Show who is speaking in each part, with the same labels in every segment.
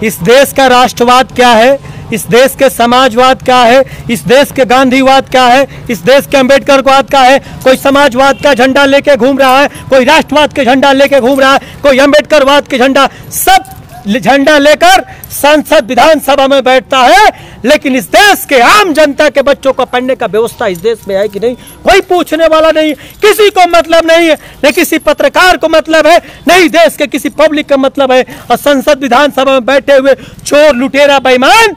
Speaker 1: इस देश का राष्ट्रवाद क्या है, इस देश के समाजवाद क्या है, इस देश के गांधीवाद क्या है, इस देश के अम्बेडकरवाद क्या है। कोई समाजवाद का झंडा लेके घूम रहा है, कोई राष्ट्रवाद के झंडा लेके घूम रहा है, कोई अम्बेडकरवाद के झंडा, सब झंडा लेकर संसद विधानसभा में बैठता है, लेकिन इस देश के आम जनता के बच्चों को पढ़ने का व्यवस्था इस देश में है कि नहीं, कोई पूछने वाला नहीं है। किसी को मतलब नहीं है, न किसी पत्रकार को मतलब है, नहीं देश के किसी पब्लिक का मतलब है। और संसद विधानसभा में बैठे हुए चोर लुटेरा बेईमान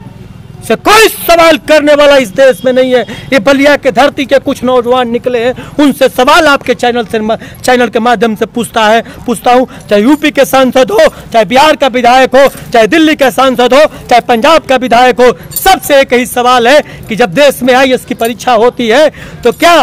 Speaker 1: से कोई सवाल करने वाला इस देश में नहीं है। ये बलिया के धरती के कुछ नौजवान निकले हैं, उनसे सवाल आपके चैनल के माध्यम से पूछता हूँ, चाहे यूपी के सांसद हो, चाहे बिहार का विधायक हो, चाहे दिल्ली के सांसद हो, चाहे पंजाब का विधायक हो, सबसे एक ही सवाल है कि जब देश में IAS की परीक्षा होती है तो क्या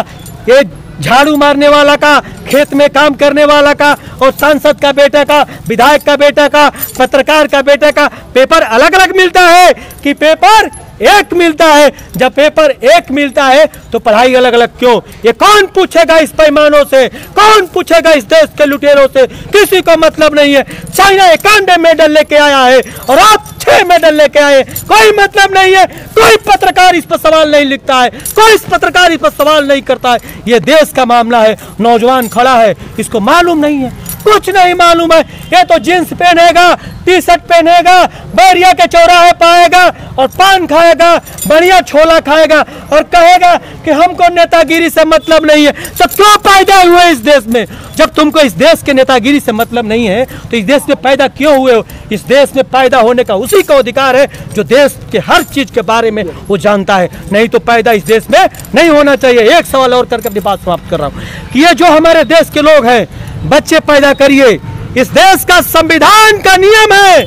Speaker 1: ये झाड़ू मारने वाला का, खेत में काम करने वाला का और सांसद का बेटा का, विधायक का बेटा का, पत्रकार का बेटा का पेपर अलग अलग मिलता है कि पेपर एक मिलता है? जब पेपर एक मिलता है तो पढ़ाई अलग अलग क्यों? ये कौन पूछेगा इस पैमानों से, कौन पूछेगा इस देश के लुटेरों से? किसी को मतलब नहीं है। चाइना 91 मेडल लेके आया है और आप 6 मेडल लेके आए, कोई मतलब नहीं है। कोई पत्रकार इस पर सवाल नहीं लिखता है, कोई पत्रकार इस पर सवाल नहीं करता है। ये देश का मामला है। नौजवान खड़ा है, इसको मालूम नहीं है, कुछ नहीं मालूम है। ये तो जींस पहनेगा, टी-शर्ट पहनेगा, बैरिया के चौराहे पाएगा और पान खाएगा, बढ़िया छोला खाएगा और कहेगा कि हमको नेतागिरी से मतलब नहीं है। सब क्यों पैदा हुए इस देश में? जब तुमको इस देश के नेतागिरी से मतलब नहीं है तो इस देश में पैदा क्यों हुए हो? इस देश में पैदा होने का उसी को अधिकार है जो देश के हर चीज के बारे में वो जानता है, नहीं तो पैदा इस देश में नहीं होना चाहिए। एक सवाल और करके अपनी बात समाप्त कर रहा हूँ कि ये जो हमारे देश के लोग हैं, बच्चे पैदा करिए। इस देश का संविधान का नियम है,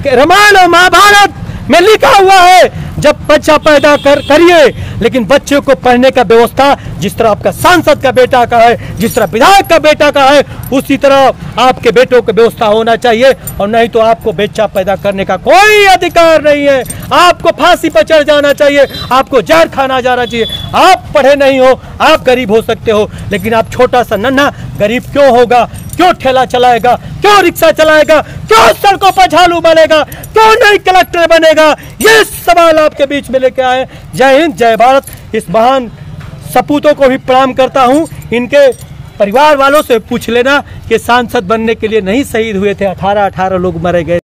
Speaker 1: रामायण और महाभारत में लिखा हुआ है, जब बच्चा पैदा करिए, लेकिन बच्चे को पढ़ने का व्यवस्था जिस तरह आपका सांसद का बेटा का है, जिस तरह विधायक का बेटा का है, उसी तरह आपके बेटों की व्यवस्था होना चाहिए। और नहीं तो आपको बच्चा पैदा करने का कोई अधिकार नहीं है। आपको फांसी पर चढ़ जाना चाहिए, आपको जहर खाना जाना चाहिए। आप पढ़े नहीं हो, आप गरीब हो सकते हो, लेकिन आप छोटा सा नन्हा गरीब क्यों होगा? क्यों ठेला चलाएगा? क्यों रिक्शा चलाएगा? क्यों सड़कों पर झाड़ू बनेगा? क्यों नहीं कलेक्टर बनेगा? ये सवाल आपके बीच में लेके आए। जय हिंद, जय भारत। इस महान सपूतों को भी प्रणाम करता हूँ। इनके परिवार वालों से पूछ लेना कि सांसद बनने के लिए नहीं शहीद हुए थे, 18 लोग मरे गए।